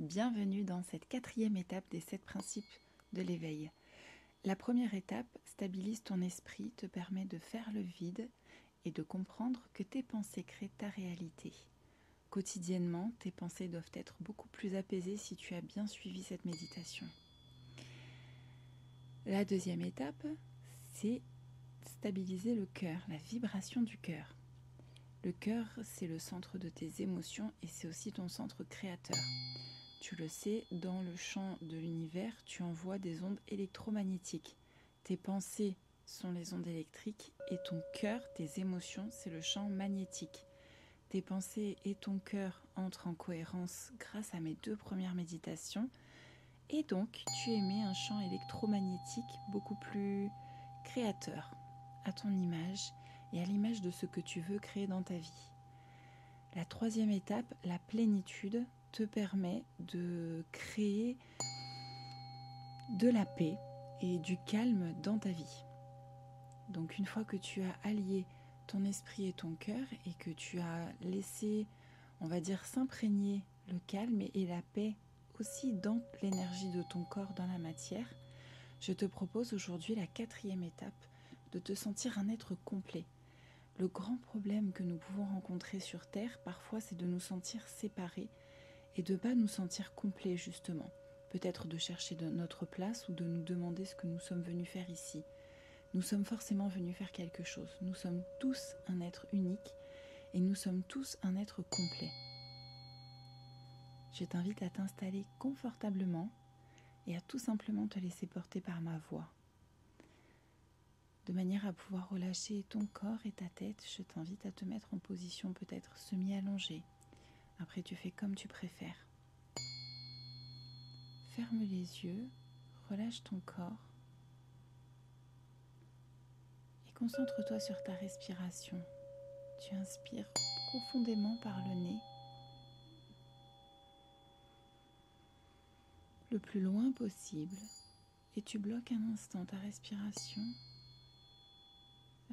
Bienvenue dans cette 4e étape des 7 principes de l'éveil. La première étape, stabilise ton esprit, te permet de faire le vide et de comprendre que tes pensées créent ta réalité. Quotidiennement, tes pensées doivent être beaucoup plus apaisées si tu as bien suivi cette méditation. La deuxième étape, c'est stabiliser le cœur, la vibration du cœur. Le cœur, c'est le centre de tes émotions et c'est aussi ton centre créateur. Tu le sais, dans le champ de l'univers, tu envoies des ondes électromagnétiques. Tes pensées sont les ondes électriques et ton cœur, tes émotions, c'est le champ magnétique. Tes pensées et ton cœur entrent en cohérence grâce à mes 2 premières méditations et donc tu émets un champ électromagnétique beaucoup plus créateur, à ton image et à l'image de ce que tu veux créer dans ta vie. La 3e étape, la plénitude, te permet de créer de la paix et du calme dans ta vie. Donc une fois que tu as allié ton esprit et ton cœur et que tu as laissé, on va dire, s'imprégner le calme et la paix aussi dans l'énergie de ton corps, dans la matière, je te propose aujourd'hui la 4e étape, de te sentir un être complet. Le grand problème que nous pouvons rencontrer sur Terre, parfois, c'est de nous sentir séparés et de ne pas nous sentir complets, justement. Peut-être de chercher notre place ou de nous demander ce que nous sommes venus faire ici. Nous sommes forcément venus faire quelque chose. Nous sommes tous un être unique et nous sommes tous un être complet. Je t'invite à t'installer confortablement et à tout simplement te laisser porter par ma voix. De manière à pouvoir relâcher ton corps et ta tête, je t'invite à te mettre en position peut-être semi-allongée. Après, tu fais comme tu préfères. Ferme les yeux, relâche ton corps et concentre-toi sur ta respiration. Tu inspires profondément par le nez, le plus loin possible, et tu bloques un instant ta respiration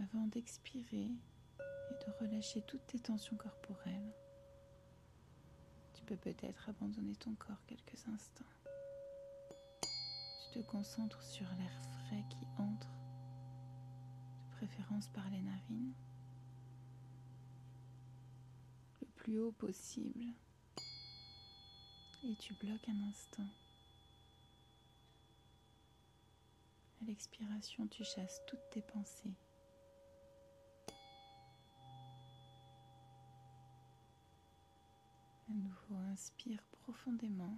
avant d'expirer et de relâcher toutes tes tensions corporelles. Tu peux peut-être abandonner ton corps quelques instants. Tu te concentres sur l'air frais qui entre, de préférence par les narines, le plus haut possible, et tu bloques un instant. À l'expiration, tu chasses toutes tes pensées. À nouveau, inspire profondément.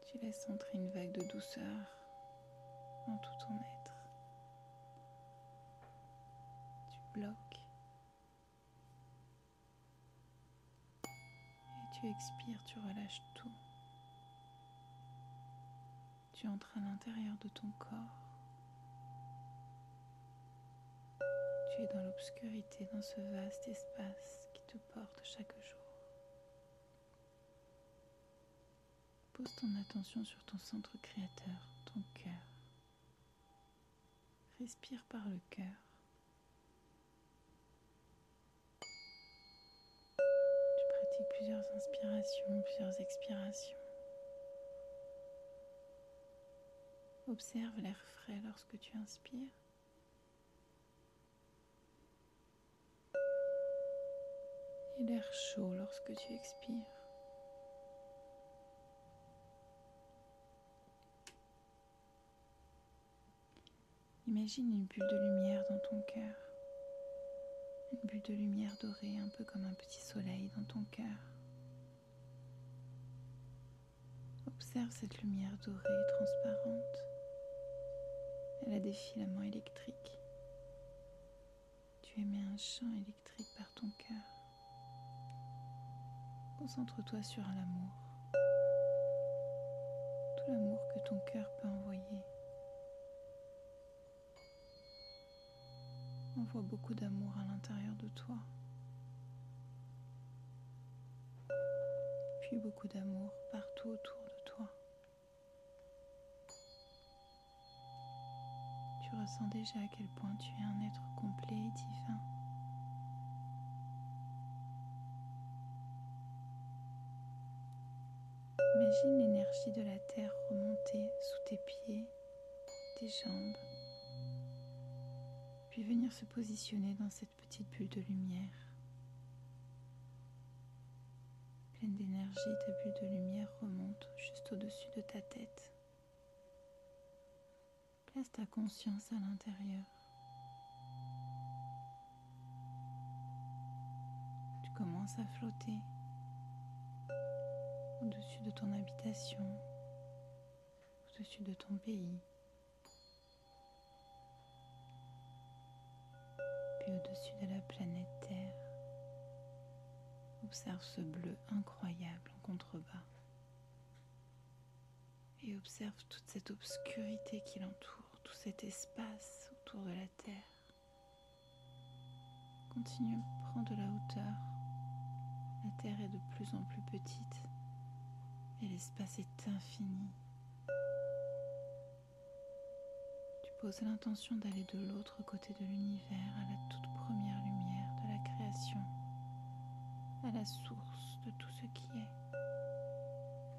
Tu laisses entrer une vague de douceur dans tout ton être. Tu bloques. Et tu expires, tu relâches tout. Tu entres à l'intérieur de ton corps. Tu es dans l'obscurité, dans ce vaste espace qui te porte chaque jour. Pose ton attention sur ton centre créateur, ton cœur. Respire par le cœur. Tu pratiques plusieurs inspirations, plusieurs expirations. Observe l'air frais lorsque tu inspires. Et l'air chaud lorsque tu expires. Imagine une bulle de lumière dans ton cœur. Une bulle de lumière dorée, un peu comme un petit soleil dans ton cœur. Observe cette lumière dorée et transparente. Elle a des filaments électriques. Tu émets un champ électrique par ton cœur. Concentre-toi sur l'amour. Tout l'amour que ton cœur peut envoyer. Envoie beaucoup d'amour à l'intérieur de toi. Puis beaucoup d'amour partout autour de toi. Tu ressens déjà à quel point tu es un être complet et divin. Imagine l'énergie de la terre remonter sous tes pieds, tes jambes, puis venir se positionner dans cette petite bulle de lumière. Pleine d'énergie, ta bulle de lumière remonte juste au-dessus de ta tête. Place ta conscience à l'intérieur. Tu commences à flotter au-dessus de ton habitation, au-dessus de ton pays, puis au-dessus de la planète Terre. Observe ce bleu incroyable en contrebas et observe toute cette obscurité qui l'entoure, tout cet espace autour de la Terre. Continue, prends de la hauteur. La Terre est de plus en plus petite et l'espace est infini. Tu poses l'intention d'aller de l'autre côté de l'univers, à la toute première lumière de la création, à la source de tout ce qui est.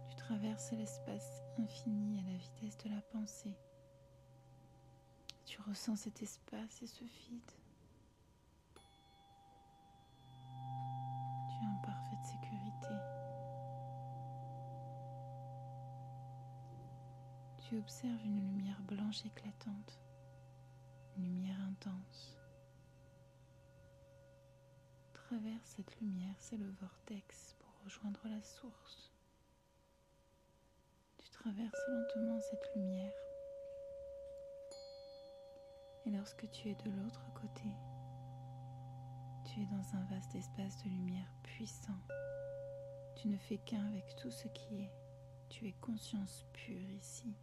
Tu traverses l'espace infini à la vitesse de la pensée. Tu ressens cet espace et ce vide. Tu es en parfaite sécurité. Tu observes une lumière blanche éclatante, une lumière intense. Traverse cette lumière, c'est le vortex pour rejoindre la source. Tu traverses lentement cette lumière. Et lorsque tu es de l'autre côté, tu es dans un vaste espace de lumière puissant. Tu ne fais qu'un avec tout ce qui est. Tu es conscience pure ici.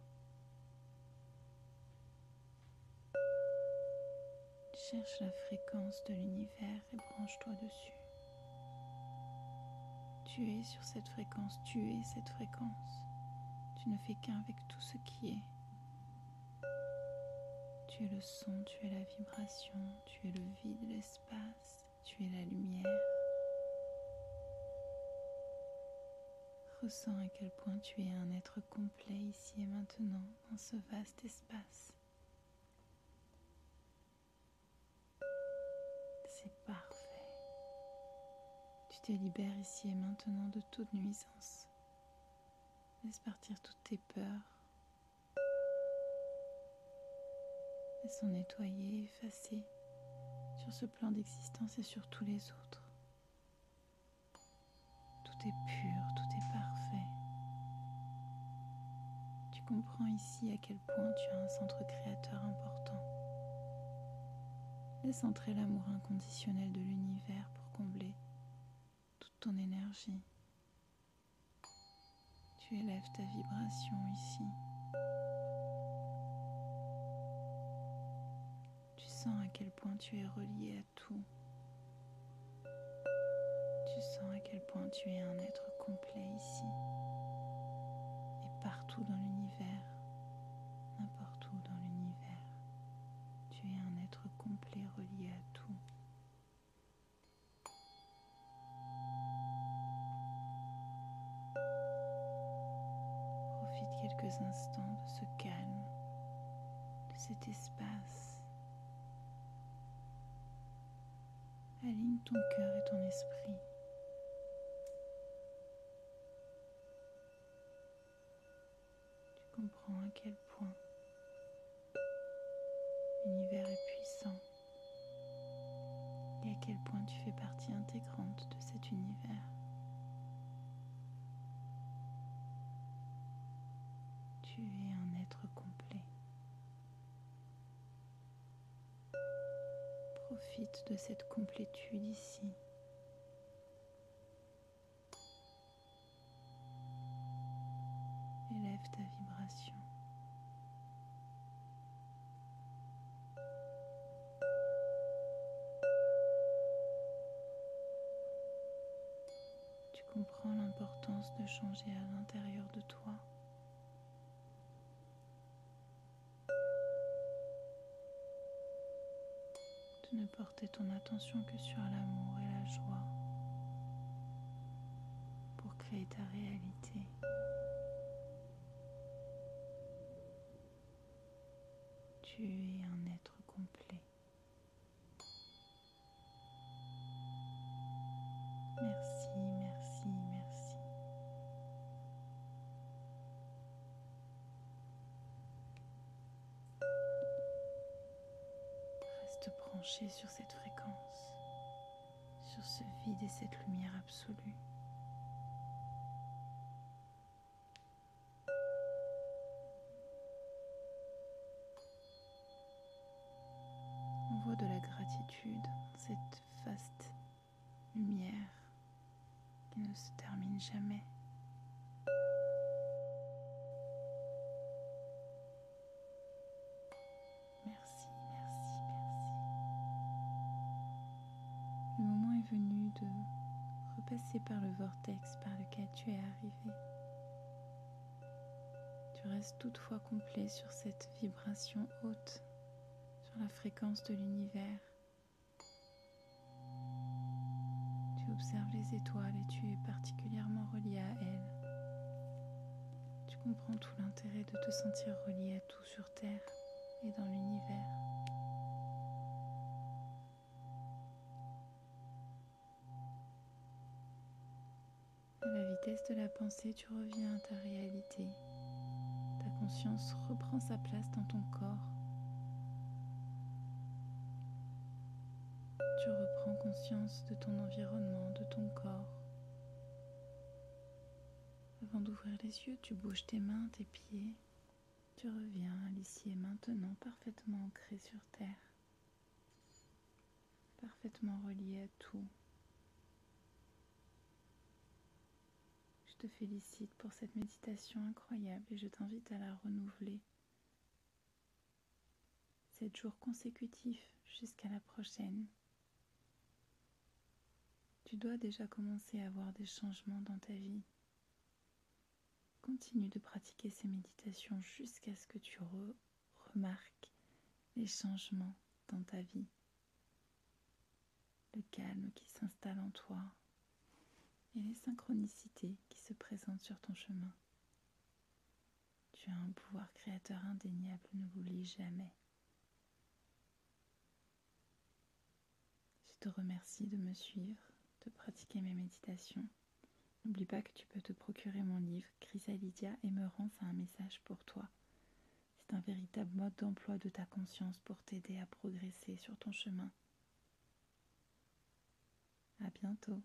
Cherche la fréquence de l'univers et branche-toi dessus. Tu es sur cette fréquence, tu es cette fréquence. Tu ne fais qu'un avec tout ce qui est. Tu es le son, tu es la vibration, tu es le vide, l'espace, tu es la lumière. Ressens à quel point tu es un être complet ici et maintenant dans ce vaste espace. C'est parfait. Tu te libères ici et maintenant de toute nuisance. Laisse partir toutes tes peurs. Laisse-en nettoyer, effacer sur ce plan d'existence et sur tous les autres. Tout est pur, tout est parfait. Tu comprends ici à quel point tu as un centre créateur important. Laisse entrer l'amour inconditionnel de l'univers pour combler toute ton énergie. Tu élèves ta vibration ici. Tu sens à quel point tu es relié à tout. Tu sens à quel point tu es un être complet ici. Et partout dans l'univers, n'importe où dans l'univers, tu es un être complet relié à tout. Profite quelques instants de ce calme, de cet espace. Aligne ton cœur et ton esprit. Tu comprends à quel point l'univers est puissant et à quel point tu fais partie intégrante de cet univers. Tu es un être complet. Profite de cette complétude ici. Élève ta vibration. Tu comprends l'importance de changer à l'intérieur de toi. De ne porter ton attention que sur l'amour et la joie pour créer ta réalité. Tu es un être complet. Merci, merci, merci. Reste branché sur cette fréquence, sur ce vide et cette lumière absolue. Envoie de la gratitude dans cette vaste lumière qui ne se termine jamais. Merci, merci, merci. Le moment est venu de repasser par le vortex par lequel tu es arrivé. Tu restes toutefois complet sur cette vibration haute, sur la fréquence de l'univers. Tu observes les étoiles et tu es particulièrement relié à elles. Tu comprends tout l'intérêt de te sentir relié à tout sur Terre et dans l'univers. À la vitesse de la pensée, tu reviens à ta réalité. Ta conscience reprend sa place dans ton corps. Tu reprends conscience de ton environnement, de ton corps. Avant d'ouvrir les yeux, tu bouges tes mains, tes pieds. Tu reviens à l'ici et maintenant, parfaitement ancré sur Terre, parfaitement relié à tout. Je te félicite pour cette méditation incroyable et je t'invite à la renouveler 7 jours consécutifs jusqu'à la prochaine. Tu dois déjà commencer à voir des changements dans ta vie. Continue de pratiquer ces méditations jusqu'à ce que tu remarques les changements dans ta vie, le calme qui s'installe en toi et les synchronicités qui se présentent sur ton chemin. Tu as un pouvoir créateur indéniable, ne l'oublie jamais. Je te remercie de me suivre, de pratiquer mes méditations. N'oublie pas que tu peux te procurer mon livre Chrysalydia Émerence a un message pour toi. C'est un véritable mode d'emploi de ta conscience pour t'aider à progresser sur ton chemin. À bientôt.